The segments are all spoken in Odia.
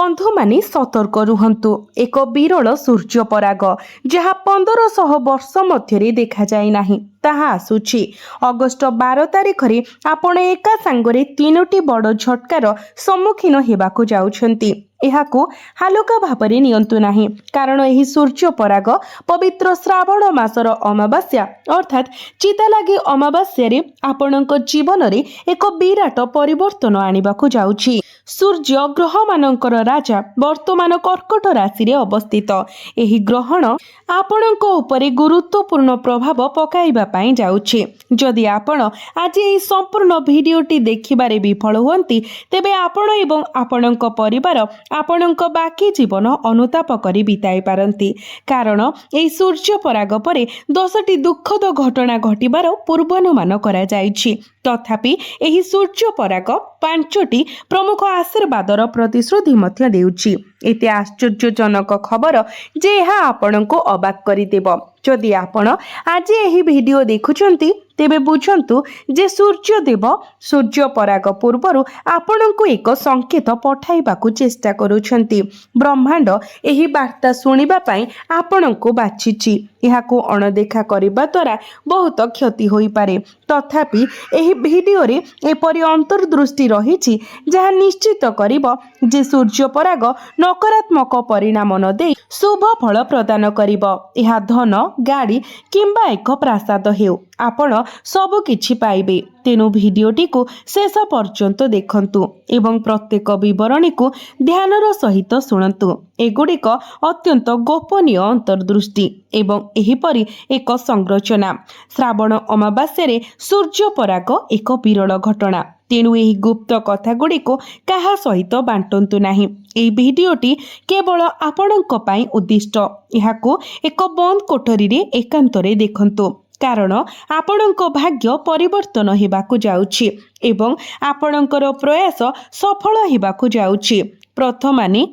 बंधु माने सतर्क रुहंतु। एक विरल सूर्य पराग जहाँ 1500 वर्ष मध्य देखा जाए नाही ताहा आसुछि। अगस्ट 12 तारिख रे आपण एका सांगरे 3टी बड़ झटकार सम्मुखीन हेबाकु जाउछंती। एहाकु हालुका भाबरे नियंतु नाही, कारण एही सूर्य पराग पवित्र श्रावण मासर अमावास्या अर्थात चितालागी अमावास्या रे आपणक जीवन रे एक विराट परिवर्तन आनिबाकु जाउछि। सूर्य ग्रह मानकर राजा वर्तमान कर्कट राशि रे अवस्थित। एही ग्रहण आपणक उपरे गुरुत्वपूर्ण प्रभाव पकाइबा पई जाउछि। जदि आपण आज एही संपूर्ण भिडियोटी देखिबारे विफल हुअंती तेबे आपण एवं आपणक परिवार आपणक बाकी जीवन अनुताप करी बिताई पारंती, कारण एही सूर्य पराग परे 10टी दुखद घटना घटिबार पूर्वानुमान करा जाइछि। तथापि एही सूर्य पराग 5टी प्रमुख आशीर्वादर प्रतिश्रुति मध्य देउछि। एते आश्चर्यजनक खबर जे यह आपणको अबाक करिदेब। जदि आपण आज एही वीडियो देखुचंती तेबे बुझंतु जे सूर्यदेव सूर्य पराग पूर्वरु आपणको एक संकेत पठाइबाकू चेष्टा करूछंती। ब्रह्मांड एही वार्ता सुनिबा पई आपणको बाछिछि। एहाकू अणदेखा करिबा द्वारा बहुत क्षति होई पारे। तथापि एही वीडियो रे एपरि अंतर्दृष्टि रहिछि जहा निश्चित करिबो जे सूर्य पराग नकारात्मक परिणाम न दे शुभ फल प्रदान करिबो। एहा धन, गाड़ी किंबा एक प्रासाद हेउ आपण सब किछि पाइबे। तेनु भिडियोटी को शेष पर्यंत देखंतु एवं प्रत्येक विवरणी को ध्यानर सहित शुणंतु। एगुड़िक अत्यंत गोपनीय अंतर्दृष्टि एवं एहिपरि एक संरचना। श्रावण अमावास्या रे सूर्य पराग एक विरल घटना। तेणु एही गुप्त कथा गुड़िको काहा सहित बांटंतु नाही। एही भिडियोटी केवल आपणक पई उद्दिष्ट। एहाकू एक बंद कोठरी रे एकांतरे देखंतु, कारण आपणक भाग्य परिवर्तन हेबाकू जाउछि एवं आपणकर प्रयास सफल हेबाकू जाउछि। प्रथमाने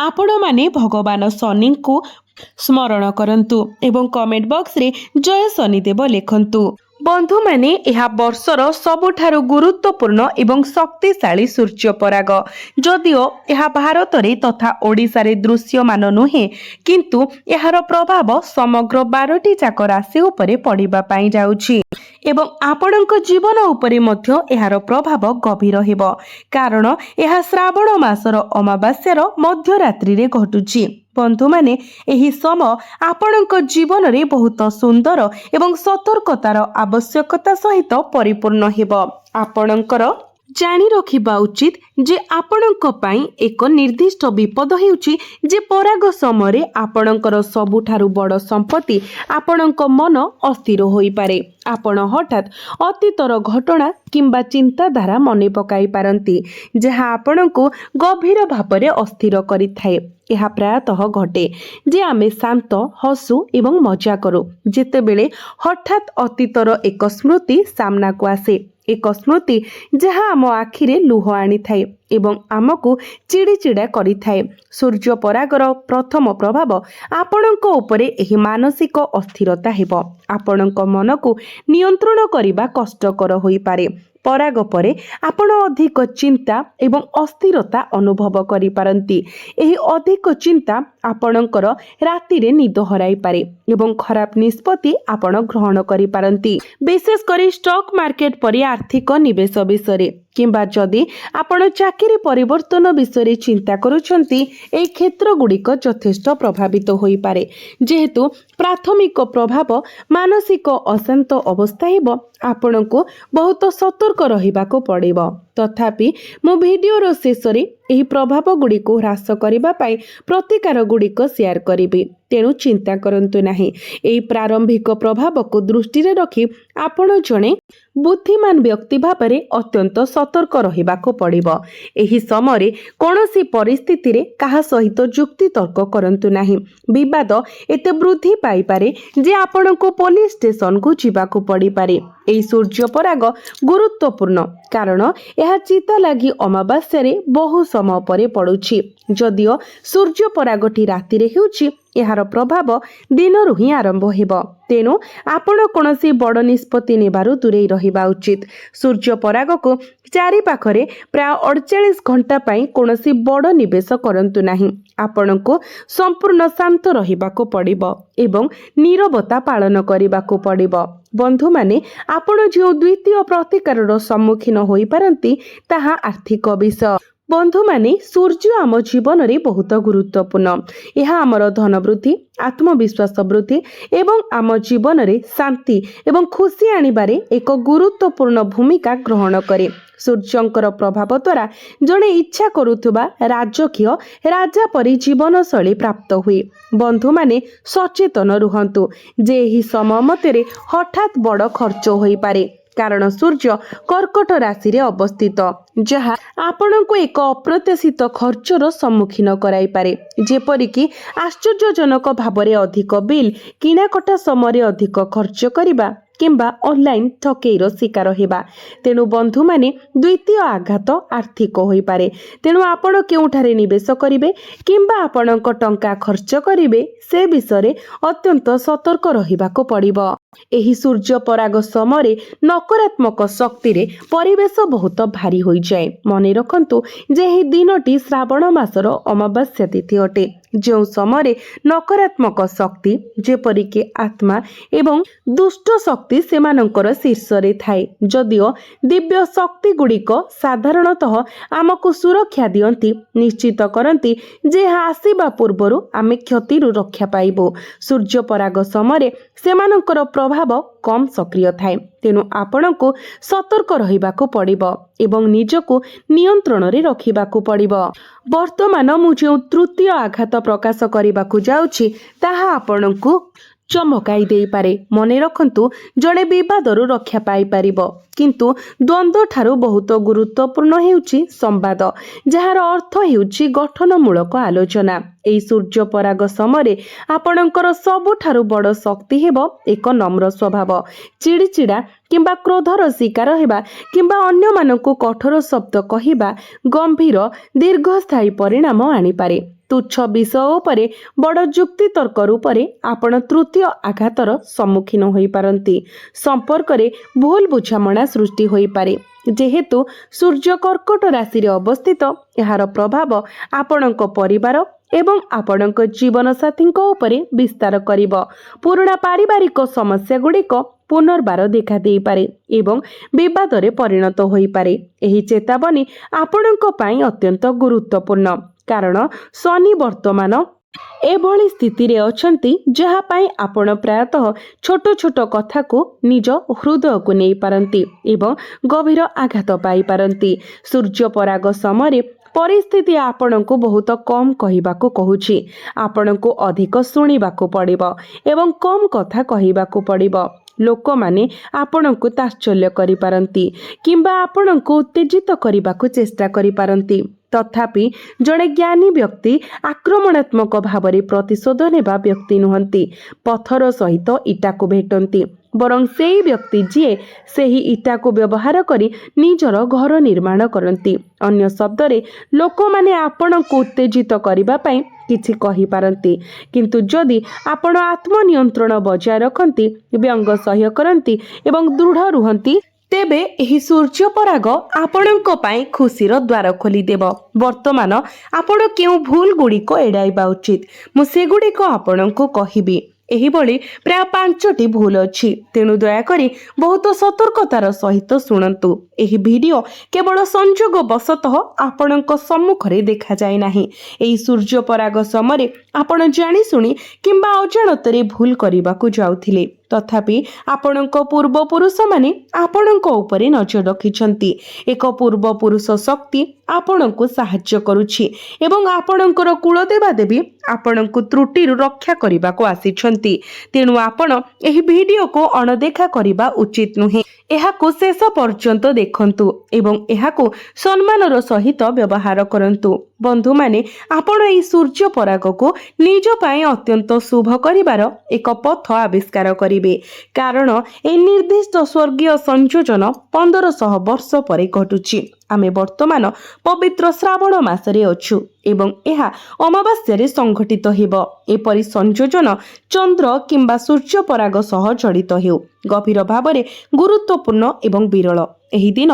आपण माने भगवान शनि को स्मरण करंतु एवं कमेंट बॉक्स रे जय शनिदेव लिखंतु। बंधु माने यह वर्षर सबुठारु गुरुत्वपूर्ण एवं शक्तिशाली सूर्य पराग। जदिओ यह भारत रे तथा ओडिशा रे दृश्यमान नुहे, किंतु यार प्रभाव समग्र 12टी जाक राशि उपरे पड़िबा पई जाउछि एवं आपणक जीवन उपरे मध्य यार प्रभाव गभीर हेबो, कारण यह श्रावण मासर अमावास्यार मध्यरात्रि रे घटुछि। बंधु माने एही समय आपणक जीवन रे बहुत सुंदर एवं सतर्कतार आवश्यकता सहित परिपूर्ण हेबो। आपणकर जानी रखिबा उचित जे आपणक पई एक निर्दिष्ट विपद हेउछि जे पराग समय आपणकर सबुठारु बड़ संपत्ति आपणक मन अस्थिर होई पारे। आपण हठात अतीतर घटना किंबा चिंताधारा मने पकाई पारंती जहा आपणको गभीर भावरे अस्थिर करिथाए। यह प्रायतः घटे जे आमे शांत हसु एवं मजा करू जेतेबेले हठात अतीतर एक स्मृति सामना को आसे। एक स्मृति जहा आम आखिरे लुह आनी थाए एवं आमको चिड़चिड़ा करि थाए। सूर्य परागर प्रथम प्रभाव आपणक उपरे एही मानसिक अस्थिरता हेबो। आपणक मन को नियंत्रण करिबा कष्टकर होई पारे। पराग परे आपण अधिक चिंता एवं अस्थिरता अनुभव करि पारंती। एही अधिक चिंता आपणकर राति रे निद हराई पारे एवं खराब निष्पत्ति आपण ग्रहण करि पारंती, विशेष करी स्टॉक मार्केट परि आर्थिक निवेश विषय किंबा जदि आपण चाकरी परिवर्तन विषय चिंता करूछंती एही क्षेत्र गुड़िक यथेष्ट प्रभावित होई पारे। जेहेतु प्राथमिक प्रभाव मानसिक अशांत अवस्था हेबो, आपणको बहुत सतर्क रहिबाको पड़िबो। तथापि मो भिडियोर शेष रे एही प्रभाव गुड़िको ह्रास करिबा पई प्रतिकार गुड़िक शेयर करिबे। तेणु चिंता करंतु नाही। एही प्रारंभिक प्रभाव को दृष्टि रे रखी आपण जणे बुद्धिमान व्यक्ति भाबरे अत्यंत सतर्क रहिबाको पड़िबो। एही समय कोनोसी परिस्थिति रे काहा सहित जुक्ति तर्क करंतु नाही। विवाद एते वृद्धि पाई पारे जे आपणको पुलिस स्टेशन को जिबाको पड़ी पारे। एही सूर्य पराग गुरुत्वपूर्ण, कारण यह चिता लागी अमावास्या रे बहु समय परे पड़ुछि। जदिओ सूर्य परागटी राति रे हेउछि ଏହାର ପ୍ରଭାବ ଦିନରୁ ହିଁ ଆରମ୍ଭ ହେବ। ତେଣୁ ଆପଣ କୌଣସି ବଡ଼ ନିଷ୍ପତ୍ତି ନେବାରୁ ଦୂରେଇ ରହିବା ଉଚିତ। ସୂର୍ଯ୍ୟ ପରାଗକୁ ଚାରିପାଖରେ ପ୍ରାୟ 48 ଘଣ୍ଟା ପାଇଁ କୌଣସି ବଡ଼ ନିବେଶ କରନ୍ତୁ ନାହିଁ। ଆପଣଙ୍କୁ ସମ୍ପୂର୍ଣ୍ଣ ଶାନ୍ତ ରହିବାକୁ ପଡ଼ିବ ଏବଂ ନୀରବତା ପାଳନ କରିବାକୁ ପଡ଼ିବ। ବନ୍ଧୁମାନେ, ଆପଣ ଯେଉଁ ଦ୍ୱିତୀୟ ପ୍ରତିକାରର ସମ୍ମୁଖୀନ ହୋଇପାରନ୍ତି ତାହା ଆର୍ଥିକ ବିଷୟ। ବନ୍ଧୁମାନେ, ସୂର୍ଯ୍ୟ ଆମ ଜୀବନରେ ବହୁତ ଗୁରୁତ୍ୱପୂର୍ଣ୍ଣ। ଏହା ଆମର ଧନ ବୃଦ୍ଧି, ଆତ୍ମବିଶ୍ୱାସ ବୃଦ୍ଧି ଏବଂ ଆମ ଜୀବନରେ ଶାନ୍ତି ଏବଂ ଖୁସି ଆଣିବାରେ ଏକ ଗୁରୁତ୍ୱପୂର୍ଣ୍ଣ ଭୂମିକା ଗ୍ରହଣ କରେ। ସୂର୍ଯ୍ୟଙ୍କର ପ୍ରଭାବ ଦ୍ୱାରା ଜଣେ ଇଚ୍ଛା କରୁଥିବା ରାଜକୀୟ ରାଜା ପରି ଜୀବନଶୈଳୀ ପ୍ରାପ୍ତ ହୁଏ। ବନ୍ଧୁମାନେ, ସଚେତନ ରୁହନ୍ତୁ ଯେ ଏହି ସମୟ ମଧ୍ୟରେ ହଠାତ୍ ବଡ଼ ଖର୍ଚ୍ଚ ହୋଇପାରେ, କାରଣ ସୂର୍ଯ୍ୟ କର୍କଟ ରାଶିରେ ଅବସ୍ଥିତ, ଯାହା ଆପଣଙ୍କୁ ଏକ ଅପ୍ରତ୍ୟାଶିତ ଖର୍ଚ୍ଚର ସମ୍ମୁଖୀନ କରାଇପାରେ, ଯେପରିକି ଆଶ୍ଚର୍ଯ୍ୟଜନକ ଭାବରେ ଅଧିକ ବିଲ୍, କିଣାକଟା ସମୟରେ ଅଧିକ ଖର୍ଚ୍ଚ କରିବା କିମ୍ବା ଅନଲାଇନ୍ ଠକେଇର ଶିକାର ହେବା। ତେଣୁ ବନ୍ଧୁମାନେ, ଦ୍ୱିତୀୟ ଆଘାତ ଆର୍ଥିକ ହୋଇପାରେ। ତେଣୁ ଆପଣ କେଉଁଠାରେ ନିବେଶ କରିବେ କିମ୍ବା ଆପଣଙ୍କ ଟଙ୍କା ଖର୍ଚ୍ଚ କରିବେ ସେ ବିଷୟରେ ଅତ୍ୟନ୍ତ ସତର୍କ ରହିବାକୁ ପଡ଼ିବ। ଏହି ସୂର୍ଯ୍ୟ ପରାଗ ସମୟରେ ନକାରାତ୍ମକ ଶକ୍ତିରେ ପରିବେଶ ବହୁତ ଭାରୀ ହୋଇଯାଏ। ମନେ ରଖନ୍ତୁ ଯେ ଏହି ଦିନଟି ଶ୍ରାବଣ ମାସର ଅମାବାସ୍ୟା ତିଥି ଅଟେ, ଯେଉଁ ସମୟରେ ନକାରାତ୍ମକ ଶକ୍ତି ଯେପରିକି ଆତ୍ମା ଏବଂ ଦୁଷ୍ଟ ଶକ୍ତି ସେମାନଙ୍କର ଶୀର୍ଷରେ ଥାଏ। ଯଦିଓ ଦିବ୍ୟ ଶକ୍ତି ଗୁଡ଼ିକ ସାଧାରଣତଃ ଆମକୁ ସୁରକ୍ଷା ଦିଅନ୍ତି, ନିଶ୍ଚିତ କରନ୍ତି ଯେ ଏହା ଆସିବା ପୂର୍ବରୁ ଆମେ କ୍ଷତିରୁ ରକ୍ଷା ପାଇବୁ। ସୂର୍ଯ୍ୟ ପରାଗ ସମୟରେ ସେମାନଙ୍କର ପ୍ରଭାବ କମ୍ ସକ୍ରିୟ ଥାଏ। ତେଣୁ ଆପଣଙ୍କୁ ସତର୍କ ରହିବାକୁ ପଡ଼ିବ ଏବଂ ନିଜକୁ ନିୟନ୍ତ୍ରଣରେ ରଖିବାକୁ ପଡ଼ିବ। ବର୍ତ୍ତମାନ ମୁଁ ଯେଉଁ ତୃତୀୟ ଆଘାତ ପ୍ରକାଶ କରିବାକୁ ଯାଉଛି ତାହା ଆପଣଙ୍କୁ ଚମକାଇ ଦେଇପାରେ। ମନେ ରଖନ୍ତୁ, ଜଣେ ବିବାଦରୁ ରକ୍ଷା ପାଇପାରିବ, କିନ୍ତୁ ଦ୍ୱନ୍ଦ୍ୱ ଠାରୁ ବହୁତ ଗୁରୁତ୍ୱପୂର୍ଣ୍ଣ ହେଉଛି ସମ୍ବାଦ, ଯାହାର ଅର୍ଥ ହେଉଛି ଗଠନମୂଳକ ଆଲୋଚନା। ଏହି ସୂର୍ଯ୍ୟ ପରାଗ ସମୟରେ ଆପଣଙ୍କର ସବୁଠାରୁ ବଡ଼ ଶକ୍ତି ହେବ ଏକ ନମ୍ର ସ୍ୱଭାବ। ଚିଡ଼ିଚିଡ଼ା କିମ୍ବା କ୍ରୋଧର ଶିକାର ହେବା କିମ୍ବା ଅନ୍ୟମାନଙ୍କୁ କଠୋର ଶବ୍ଦ କହିବା ଗମ୍ଭୀର ଦୀର୍ଘସ୍ଥାୟୀ ପରିଣାମ ଆଣିପାରେ। ତୁଚ୍ଛ ବିଷୟ ଉପରେ ବଡ଼ ଯୁକ୍ତିତର୍କ ରୂପରେ ଆପଣ ତୃତୀୟ ଆଘାତର ସମ୍ମୁଖୀନ ହୋଇପାରନ୍ତି। ସମ୍ପର୍କରେ ଭୁଲ ବୁଝାମଣା ସୃଷ୍ଟି ହୋଇପାରେ। ଯେହେତୁ ସୂର୍ଯ୍ୟ କର୍କଟ ରାଶିରେ ଅବସ୍ଥିତ, ଏହାର ପ୍ରଭାବ ଆପଣଙ୍କ ପରିବାର ଏବଂ ଆପଣଙ୍କ ଜୀବନସାଥୀଙ୍କ ଉପରେ ବିସ୍ତାର କରିବ। ପୁରୁଣା ପାରିବାରିକ ସମସ୍ୟା ଗୁଡ଼ିକ ପୁନର୍ବାର ଦେଖା ଦେଇପାରେ ଏବଂ ବିବାଦରେ ପରିଣତ ହୋଇପାରେ। ଏହି ଚେତାବନୀ ଆପଣଙ୍କ ପାଇଁ ଅତ୍ୟନ୍ତ ଗୁରୁତ୍ୱପୂର୍ଣ୍ଣ, କାରଣ ଶନି ବର୍ତ୍ତମାନ ଏଭଳି ସ୍ଥିତିରେ ଅଛନ୍ତି ଯାହା ପାଇଁ ଆପଣ ପ୍ରାୟତଃ ଛୋଟ ଛୋଟ କଥାକୁ ନିଜ ହୃଦୟକୁ ନେଇପାରନ୍ତି ଏବଂ ଗଭୀର ଆଘାତ ପାଇପାରନ୍ତି। ସୂର୍ଯ୍ୟ ପରାଗ ସମୟରେ ପରିସ୍ଥିତି ଆପଣଙ୍କୁ ବହୁତ କମ୍ କହିବାକୁ କହୁଛି। ଆପଣଙ୍କୁ ଅଧିକ ଶୁଣିବାକୁ ପଡ଼ିବ ଏବଂ କମ୍ କଥା କହିବାକୁ ପଡ଼ିବ। ଲୋକମାନେ ଆପଣଙ୍କୁ ତାତ୍ସଲ୍ୟ କରିପାରନ୍ତି କିମ୍ବା ଆପଣଙ୍କୁ ଉତ୍ତେଜିତ କରିବାକୁ ଚେଷ୍ଟା କରିପାରନ୍ତି। ତଥାପି ଜଣେ ଜ୍ଞାନୀ ବ୍ୟକ୍ତି ଆକ୍ରମଣାତ୍ମକ ଭାବରେ ପ୍ରତିଶୋଧ ନେବା ବ୍ୟକ୍ତି ନୁହନ୍ତି, ପଥର ସହିତ ଇଟାକୁ ଭେଟନ୍ତି, ବରଂ ସେହି ବ୍ୟକ୍ତି ଯିଏ ସେହି ଇଟାକୁ ବ୍ୟବହାର କରି ନିଜର ଘର ନିର୍ମାଣ କରନ୍ତି। ଅନ୍ୟ ଶବ୍ଦରେ, ଲୋକମାନେ ଆପଣଙ୍କୁ ଉତ୍ତେଜିତ କରିବା ପାଇଁ କିଛି କହିପାରନ୍ତି, କିନ୍ତୁ ଯଦି ଆପଣ ଆତ୍ମନିୟନ୍ତ୍ରଣ ବଜାୟ ରଖନ୍ତି, ବ୍ୟଙ୍ଗ ସହ୍ୟ କରନ୍ତି ଏବଂ ଦୃଢ଼ ରୁହନ୍ତି, ତେବେ ଏହି ସୂର୍ଯ୍ୟ ପରାଗ ଆପଣଙ୍କ ପାଇଁ ଖୁସିର ଦ୍ୱାର ଖୋଲିଦେବ। ବର୍ତ୍ତମାନ ଆପଣ କେଉଁ ଭୁଲ ଗୁଡ଼ିକ ଏଡ଼ାଇବା ଉଚିତ, ମୁଁ ସେଗୁଡ଼ିକ ଆପଣଙ୍କୁ କହିବି। ଏହିଭଳି ପ୍ରାୟ 5ଟି ଭୁଲ ଅଛି, ତେଣୁ ଦୟାକରି ବହୁତ ସତର୍କତାର ସହିତ ଶୁଣନ୍ତୁ। ଏହି ଭିଡ଼ିଓ କେବଳ ସଂଯୋଗ ବଶତଃ ଆପଣଙ୍କ ସମ୍ମୁଖରେ ଦେଖାଯାଏ ନାହିଁ। ଏହି ସୂର୍ଯ୍ୟ ପରାଗ ସମୟରେ ଆପଣ ଜାଣିଶୁଣି କିମ୍ବା ଅଜାଣତରେ ଭୁଲ କରିବାକୁ ଯାଉଥିଲେ, ତଥାପି ଆପଣଙ୍କ ପୂର୍ବପୁରୁଷମାନେ ଆପଣଙ୍କ ଉପରେ ନଜର ରଖିଛନ୍ତି। ଏକ ପୂର୍ବପୁରୁଷ ଶକ୍ତି ଆପଣଙ୍କୁ ସାହାଯ୍ୟ କରୁଛି ଏବଂ ଆପଣଙ୍କର କୁଳଦେବାଦେବୀ ଆପଣଙ୍କୁ ତ୍ରୁଟିରୁ ରକ୍ଷା କରିବାକୁ ଆସିଛନ୍ତି। ତେଣୁ ଆପଣ ଏହି ଭିଡ଼ିଓକୁ ଅଣଦେଖା କରିବା ଉଚିତ ନୁହେଁ ଏହାକୁ ଶେଷ ପର୍ଯ୍ୟନ୍ତ ଦେଖନ୍ତୁ ଏବଂ ଏହାକୁ ସମ୍ମାନର ସହିତ ବ୍ୟବହାର କରନ୍ତୁ। ବନ୍ଧୁମାନେ, ଆପଣ ଏହି ସୂର୍ଯ୍ୟ ପରାଗକୁ ନିଜ ପାଇଁ ଅତ୍ୟନ୍ତ ଶୁଭ କରିବାର ଏକ ପଥ ଆବିଷ୍କାର କରିବେ, କାରଣ ଏହି ନିର୍ଦ୍ଦିଷ୍ଟ ସ୍ୱର୍ଗୀୟ ସଂଯୋଜନ 1500 ବର୍ଷ ପରେ ଘଟୁଛି। ଆମେ ବର୍ତ୍ତମାନ ପବିତ୍ର ଶ୍ରାବଣ ମାସରେ ଅଛୁ ଏବଂ ଏହା ଅମାବାସ୍ୟାରେ ସଂଘଟିତ ହେବ। ଏପରି ସଂଯୋଜନ ଚନ୍ଦ୍ର କିମ୍ବା ସୂର୍ଯ୍ୟ ପରାଗ ସହ ଜଡ଼ିତ ହେଉ ଗଭୀର ଭାବରେ ଗୁରୁତ୍ୱପୂର୍ଣ୍ଣ ଏବଂ ବିରଳ। ଏହି ଦିନ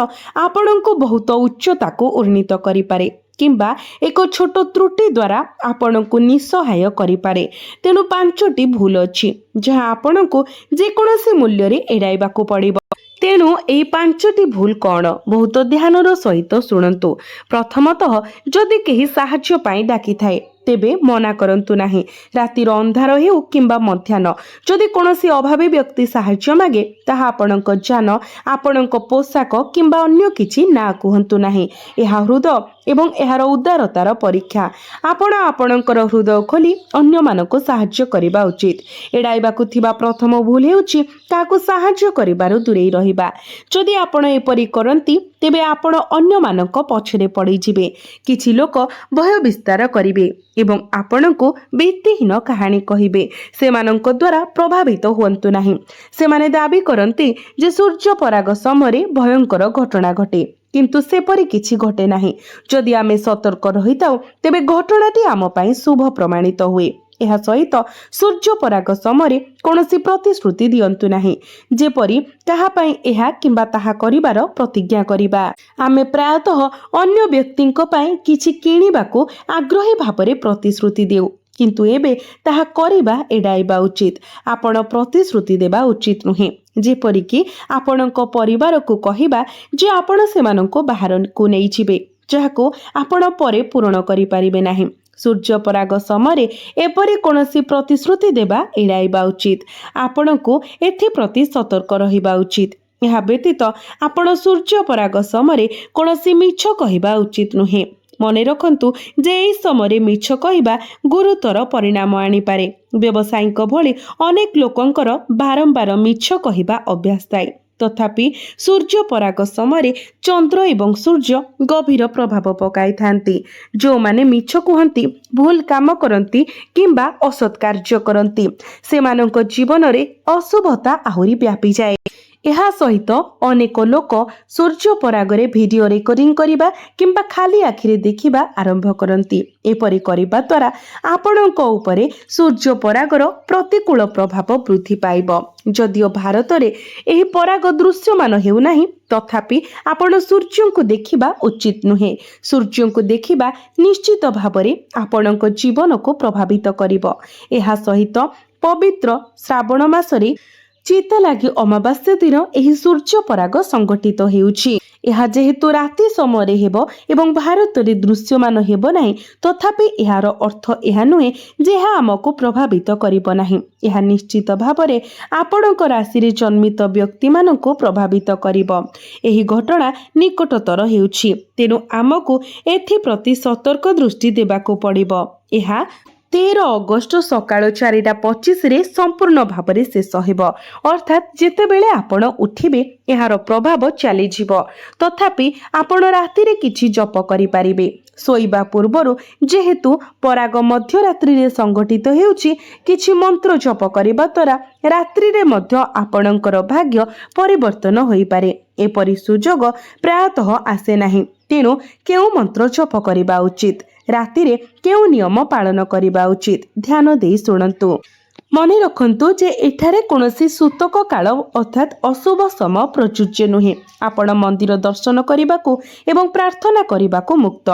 ଆପଣଙ୍କୁ ବହୁତ ଉଚ୍ଚତାକୁ ଉନ୍ନୀତ କରିପାରେ କିମ୍ବା ଏକ ଛୋଟ ତ୍ରୁଟି ଦ୍ୱାରା ଆପଣଙ୍କୁ ନିଃସହାୟ କରିପାରେ। ତେଣୁ 5ଟି ଭୁଲ ଅଛି ଯାହା ଆପଣଙ୍କୁ ଯେକୌଣସି ମୂଲ୍ୟରେ ଏଡ଼ାଇବାକୁ ପଡ଼ିବ। ତେଣୁ ଏହି 5ଟି ଭୁଲ କ'ଣ? ବହୁତ ଧ୍ୟାନର ସହିତ ଶୁଣନ୍ତୁ। ପ୍ରଥମତଃ, ଯଦି କେହି ସାହାଯ୍ୟ ପାଇଁ ଡାକିଥାଏ ତେବେ ମନା କରନ୍ତୁ ନାହିଁ। ରାତିର ଅନ୍ଧାର ହେଉ କିମ୍ବା ମଧ୍ୟାହ୍ନ, ଯଦି କୌଣସି ଅଭାବୀ ବ୍ୟକ୍ତି ସାହାଯ୍ୟ ମାଗେ ତାହା ଆପଣଙ୍କ ଯାନ, ଆପଣଙ୍କ ପୋଷାକ କିମ୍ବା ଅନ୍ୟ କିଛି ନାଁ କୁହନ୍ତୁ ନାହିଁ। ଏହା ହୃଦୟ ଏବଂ ଏହାର ଉଦାରତାର ପରୀକ୍ଷା। ଆପଣ ଆପଣଙ୍କର ହୃଦୟ ଖୋଲି ଅନ୍ୟମାନଙ୍କୁ ସାହାଯ୍ୟ କରିବା ଉଚିତ। ଏଡ଼ାଇବାକୁ ଥିବା ପ୍ରଥମ ଭୁଲ ହେଉଛି କାହାକୁ ସାହାଯ୍ୟ କରିବାରୁ ଦୂରେଇ ରହିବା। ଯଦି ଆପଣ ଏପରି କରନ୍ତି ତେବେ ଆପଣ ଅନ୍ୟମାନଙ୍କ ପଛରେ ପଡ଼ିଯିବେ। କିଛି ଲୋକ ଭୟ ବିସ୍ତାର କରିବେ ଏବଂ ଆପଣଙ୍କୁ ଭିତ୍ତିହୀନ କାହାଣୀ କହିବେ। ସେମାନଙ୍କ ଦ୍ୱାରା ପ୍ରଭାବିତ ହୁଅନ୍ତୁ ନାହିଁ। ସେମାନେ ଦାବି କରନ୍ତି ଯେ ସୂର୍ଯ୍ୟ ପରାଗ ସମୟରେ ଭୟଙ୍କର ଘଟଣା ଘଟେ, କିନ୍ତୁ ସେପରି କିଛି ଘଟେ ନାହିଁ। ଯଦି ଆମେ ସତର୍କ ରହିଥାଉ ତେବେ ଘଟଣାଟି ଆମ ପାଇଁ ଶୁଭ ପ୍ରମାଣିତ ହୁଏ। ଏହା ସହିତ ସୂର୍ଯ୍ୟ ପରାଗ ସମୟରେ କୌଣସି ପ୍ରତିଶ୍ରୁତି ଦିଅନ୍ତୁ ନାହିଁ, ଯେପରି କାହା ପାଇଁ ଏହା କିମ୍ବା ତାହା କରିବାର ପ୍ରତିଜ୍ଞା କରିବା। ଆମେ ପ୍ରାୟତଃ ଅନ୍ୟ ବ୍ୟକ୍ତିଙ୍କ ପାଇଁ କିଛି କିଣିବାକୁ ଆଗ୍ରହୀ ଭାବରେ ପ୍ରତିଶ୍ରୁତି ଦେଉ, କିନ୍ତୁ ଏବେ ତାହା କରିବା ଏଡ଼ାଇବା ଉଚିତ। ଆପଣ ପ୍ରତିଶ୍ରୁତି ଦେବା ଉଚିତ ନୁହେଁ, ଯେପରିକି ଆପଣଙ୍କ ପରିବାରକୁ କହିବା ଯେ ଆପଣ ସେମାନଙ୍କୁ ବାହାରକୁ ନେଇଯିବେ, ଯାହାକୁ ଆପଣ ପରେ ପୂରଣ କରିପାରିବେ ନାହିଁ। ସୂର୍ଯ୍ୟ ପରାଗ ସମୟରେ ଏପରି କୌଣସି ପ୍ରତିଶ୍ରୁତି ଦେବା ଏଡ଼ାଇବା ଉଚିତ। ଆପଣଙ୍କୁ ଏଥିପ୍ରତି ସତର୍କ ରହିବା ଉଚିତ। ଏହା ବ୍ୟତୀତ ଆପଣ ସୂର୍ଯ୍ୟ ପରାଗ ସମୟରେ କୌଣସି ମିଛ କହିବା ଉଚିତ ନୁହେଁ। ମନେ ରଖନ୍ତୁ ଯେ ଏହି ସମୟରେ ମିଛ କହିବା ଗୁରୁତର ପରିଣାମ ଆଣିପାରେ। ବ୍ୟବସାୟୀଙ୍କ ଭଳି ଅନେକ ଲୋକଙ୍କର ବାରମ୍ବାର ମିଛ କହିବା ଅଭ୍ୟାସ ଥାଏ। ତଥାପି ସୂର୍ଯ୍ୟ ପରାଗ ସମୟରେ ଚନ୍ଦ୍ର ଏବଂ ସୂର୍ଯ୍ୟ ଗଭୀର ପ୍ରଭାବ ପକାଇଥାନ୍ତି। ଯେଉଁମାନେ ମିଛ କୁହନ୍ତି, ଭୁଲ କାମ କରନ୍ତି କିମ୍ବା ଅସତ୍ କାର୍ଯ୍ୟ କରନ୍ତି, ସେମାନଙ୍କ ଜୀବନରେ ଅଶୁଭତା ଆହୁରି ବ୍ୟାପିଯାଏ। ଏହା ସହିତ ଅନେକ ଲୋକ ସୂର୍ଯ୍ୟ ପରାଗରେ ଭିଡ଼ିଓ ରେକର୍ଡିଂ କରିବା କିମ୍ବା ଖାଲି ଆଖିରେ ଦେଖିବା ଆରମ୍ଭ କରନ୍ତି। ଏପରି କରିବା ଦ୍ୱାରା ଆପଣଙ୍କ ଉପରେ ସୂର୍ଯ୍ୟ ପରାଗର ପ୍ରତିକୂଳ ପ୍ରଭାବ ବୃଦ୍ଧି ପାଇବ। ଯଦିଓ ଭାରତରେ ଏହି ପରାଗ ଦୃଶ୍ୟମାନ ହେଉନାହିଁ, ତଥାପି ଆପଣ ସୂର୍ଯ୍ୟଙ୍କୁ ଦେଖିବା ଉଚିତ ନୁହେଁ। ସୂର୍ଯ୍ୟଙ୍କୁ ଦେଖିବା ନିଶ୍ଚିତ ଭାବରେ ଆପଣଙ୍କ ଜୀବନକୁ ପ୍ରଭାବିତ କରିବ। ଏହା ସହିତ ପବିତ୍ର ଶ୍ରାବଣ ମାସରେ ଚିତାଲାଗି ଅମାବାସ୍ୟା ଦିନ ଏହି ସୂର୍ଯ୍ୟ ପରାଗ ସଂଘଟିତ ହେଉଛି। ଏହା ଯେହେତୁ ରାତି ସମୟରେ ହେବ ଏବଂ ଭାରତରେ ଦୃଶ୍ୟମାନ ହେବ ନାହିଁ, ତଥାପି ଏହାର ଅର୍ଥ ଏହା ନୁହେଁ ଯେ ଏହା ଆମକୁ ପ୍ରଭାବିତ କରିବ ନାହିଁ। ଏହା ନିଶ୍ଚିତ ଭାବରେ ଆପଣଙ୍କ ରାଶିରେ ଜନ୍ମିତ ବ୍ୟକ୍ତିମାନଙ୍କୁ ପ୍ରଭାବିତ କରିବ। ଏହି ଘଟଣା ନିକଟତର ହେଉଛି, ତେଣୁ ଆମକୁ ଏଥିପ୍ରତି ସତର୍କ ଦୃଷ୍ଟି ଦେବାକୁ ପଡ଼ିବ। ଏହା 13 ଅଗଷ୍ଟ ସକାଳ 4:25ରେ ସମ୍ପୂର୍ଣ୍ଣ ଭାବରେ ଶେଷ ହେବ, ଅର୍ଥାତ୍ ଯେତେବେଳେ ଆପଣ ଉଠିବେ ଏହାର ପ୍ରଭାବ ଚାଲିଯିବ। ତଥାପି ଆପଣ ରାତିରେ କିଛି ଜପ କରିପାରିବେ। ଶୋଇବା ପୂର୍ବରୁ ଯେହେତୁ ପରାଗ ମଧ୍ୟରାତ୍ରିରେ ସଂଘଟିତ ହେଉଛି, କିଛି ମନ୍ତ୍ର ଜପ କରିବା ଦ୍ୱାରା ରାତ୍ରିରେ ମଧ୍ୟ ଆପଣଙ୍କର ଭାଗ୍ୟ ପରିବର୍ତ୍ତନ ହୋଇପାରେ। ଏପରି ସୁଯୋଗ ପ୍ରାୟତଃ ଆସେ ନାହିଁ। ତେଣୁ କେଉଁ ମନ୍ତ୍ର ଜପ କରିବା ଉଚିତ, ରାତିରେ କେଉଁ ନିୟମ ପାଳନ କରିବା ଉଚିତ, ଧ୍ୟାନ ଦେଇ ଶୁଣନ୍ତୁ। ମନେ ରଖନ୍ତୁ ଯେ ଏଠାରେ କୌଣସି ସୂତକ କାଳ ଅର୍ଥାତ୍ ଅଶୁଭ ସମୟ ପ୍ରଯୁଜ୍ୟ ନୁହେଁ। ଆପଣ ମନ୍ଦିର ଦର୍ଶନ କରିବାକୁ ଏବଂ ପ୍ରାର୍ଥନା କରିବାକୁ ମୁକ୍ତ।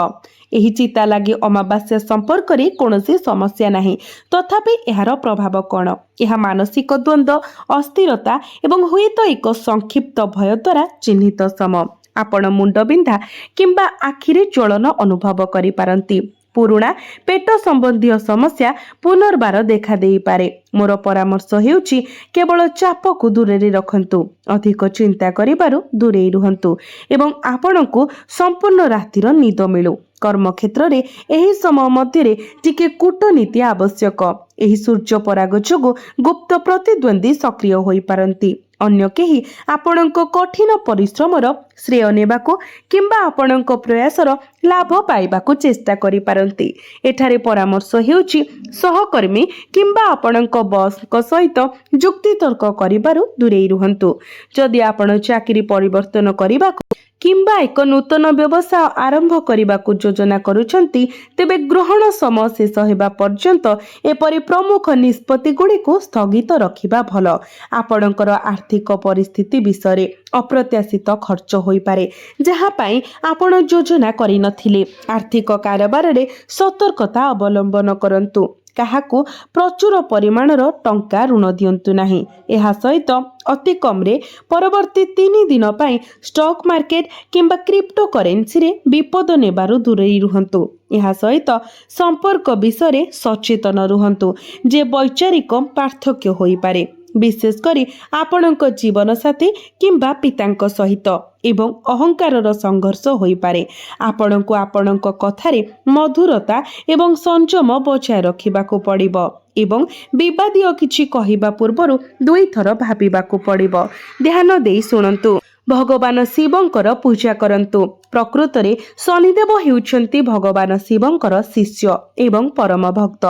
ଏହି ଚିତାଲାଗି ଅମାବାସ୍ୟା ସମ୍ପର୍କରେ କୌଣସି ସମସ୍ୟା ନାହିଁ। ତଥାପି ଏହାର ପ୍ରଭାବ କ'ଣ? ଏହା ମାନସିକ ଦ୍ୱନ୍ଦ୍ୱ, ଅସ୍ଥିରତା ଏବଂ ହୁଏତ ଏକ ସଂକ୍ଷିପ୍ତ ଭୟ ଦ୍ୱାରା ଚିହ୍ନିତ ସମୟ। ଆପଣ ମୁଣ୍ଡବିନ୍ଧା କିମ୍ବା ଆଖିରେ ଜ୍ୱଳନ ଅନୁଭବ କରିପାରନ୍ତି। ପୁରୁଣା ପେଟ ସମ୍ବନ୍ଧୀୟ ସମସ୍ୟା ପୁନର୍ବାର ଦେଖାଦେଇପାରେ। ମୋର ପରାମର୍ଶ ହେଉଛି କେବଳ ଚାପକୁ ଦୂରରେ ରଖନ୍ତୁ, ଅଧିକ ଚିନ୍ତା କରିବାରୁ ଦୂରେଇ ରୁହନ୍ତୁ ଏବଂ ଆପଣଙ୍କୁ ସମ୍ପୂର୍ଣ୍ଣ ରାତିର ନିଦ ମିଳୁ। କର୍ମକ୍ଷେତ୍ରରେ ଏହି ସମୟ ମଧ୍ୟରେ ଟିକେ କୂଟନୀତି ଆବଶ୍ୟକ। ଏହି ସୂର୍ଯ୍ୟ ପରାଗ ଯୋଗୁଁ ଗୁପ୍ତ ପ୍ରତିଦ୍ୱନ୍ଦ୍ୱୀ ସକ୍ରିୟ ହୋଇପାରନ୍ତି। अन्य केही आपणक कठिन परिश्रमर श्रेय नेबाकू किंबा आपणक प्रयासर लाभ पाइबाकू चेष्टा करि पारंती। एठारे परामर्श हेउची सहकर्मी किंबा आपणक बॉसक सहित जुक्तितर्क करिबारु दूरेई रुहंतु। जदि आपण चाकरी परिवर्तन करिबाकू किंबा एक नूतन व्यवसाय आरंभ करने योजना करुछंती तेबे ग्रहण समय शेष हेबा पर्यंत एपरि प्रमुख निष्पत्ति गुड़ी को स्थगित रखिबा भल। आपणकर आर्थिक परिस्थिति विषय अप्रत्याशित खर्च होई पारे जहाँ पाई आपण योजना करि नथिले। आर्थिक कारोबार रे सतर्कता अवलंबन करंतु। काहाकू प्रचुर परिमाणर टंका ऋण दियंतु नाही। एहा सहित अति कमरे परवर्ती 3 दिन पाई स्टॉक मार्केट किंबा क्रिप्टो करेन्सी रे विपद नेबारु दूरेई रुहंतु। एहा सहित संपर्क विषय सचेतन रुहंतु जे वैचारिक पार्थक्य होई पारे, विशेष करी आपणक जीवन साथी किंबा पितांक सहित एवं अहंकारर संघर्ष होई पारे। आपणक आपणक कथारे मधुरता एवं संयम बचाय रखिबाकू पड़िबो एवं विवादीय किछि कहिबा पूर्वरु 2 थर भाबिबाकू पड़िबो। ध्यान देई सुनंतु। भगवान शिवंकर पूजा करंतु। प्रकृत रे शनिदेव हेउछंती भगवान शिवंकर शिष्य एवं परम भक्त।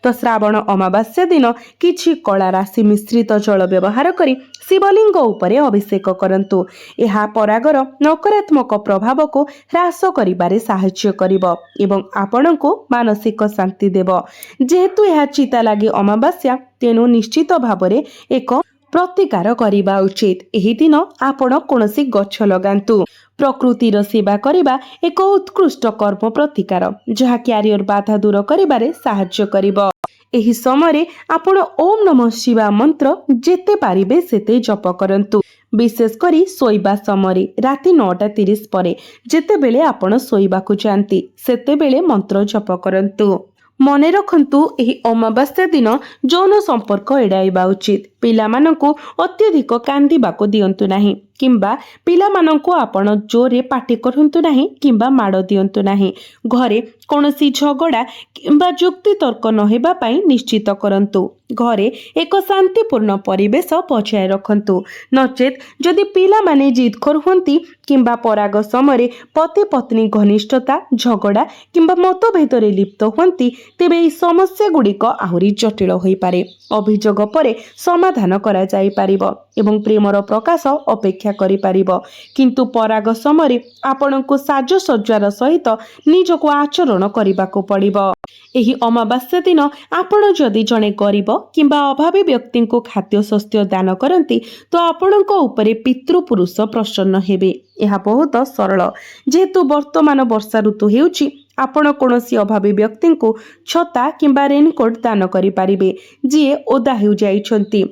तो श्रावण अमावास्या दिन किछि कला राशि मिश्रित जल व्यवहार करी शिवलिंग उपरे अभिषेक करंतु। एहा परागर नकारात्मक प्रभाव को ह्रास करिबारे साहाय्य करिबो एवं आपणको मानसिक शांति देव। जेहेतु एहा चिता लागि अमावास्या तेनु निश्चित भाबरे एक प्रतिकार करिबा उचित। एही दिन आपण कोनोसी गछ लगांतु। प्रकृतिर सेवा करिबा एक उत्कृष्ट कर्म प्रतिकार जहा क्यारियर बाधा दूर करिबारे साहाय्य करिबो। एही समय आपण ओम नमः शिवाय मंत्र जेते पारिबे सेते जप करंतु। विशेष करी सोइबा समय राति 9:30 परे जेते बेले आपण सोइबाकू जांती सेते बेले मंत्र जप करंतु। मने रखंतु एही अमावास्या दिन यौन संपर्क एड़ाइबा उचित। पिलामानंकु अत्यधिक कांदिबाकू दियंतु नाही किंबा पिलामानंकु आपण जोरे पाटी करंतु नाही किंबा माड़ दियंतु नाही। घरे कोनोसी झगड़ा किंबा जुक्ति तर्क न हेबा पई निश्चित करंतु। घरे एक शांतिपूर्ण परिवेश बचाय रखंतु। नचेत जदि पिला माने जिदखोर हुंती किंबा पराग समय पति पत्नी घनिष्ठता झगड़ा किंबा मतभेद रे लिप्त हुंती तेबे ई समस्या गुड़िक आहुरी जटिल होई पारे। अभियोग परे समाधान करा जाई पारिबो एवं प्रेमर प्रकाश अपेक्षा करि पारिबो, किंतु पराग समय आपणको साजसज्जार सहित निजको आचरण करिबाको पड़िबो। एही अमावास्या दिन आपण जदि जणे गरीब किंबा अभावी व्यक्ति को खाद्य शस्त्र दान करती तो आपणको उपरे पितृपुरुष प्रसन्न हेबे। यह बहुत सरल। जेहेतु वर्तमान वर्षा ऋतु हेउची आपण कोनोसी अभावी व्यक्ति को छता किंबा रेनकोट दान करि पारिबे। जे ओदा हेउ जाइछंती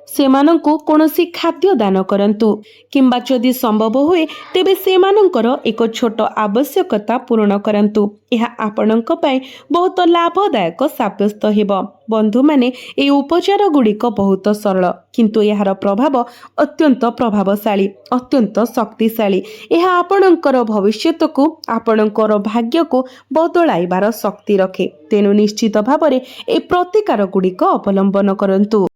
सेमानंकु कोनोसी खाद्य दान करंतु किंबा जदि संभव हुए तेबे सेमानंकर एक छोट आवश्यकता पूर्ण करंतु। यह आपणक पय बहुत लाभदायक साब्यस्त हेबो। बंधु माने ए उपचार गुड़िक बहुत सरल किंतु यार प्रभाव अत्यंत प्रभावशाली अत्यंत शक्तिशाली। यह आपणकर भविष्यत को आपणकर भाग्य को बदलाइबार शक्ति रखे। तेनु निश्चित भावरे ए प्रतिकार गुड़िक अवलंबन करंतु।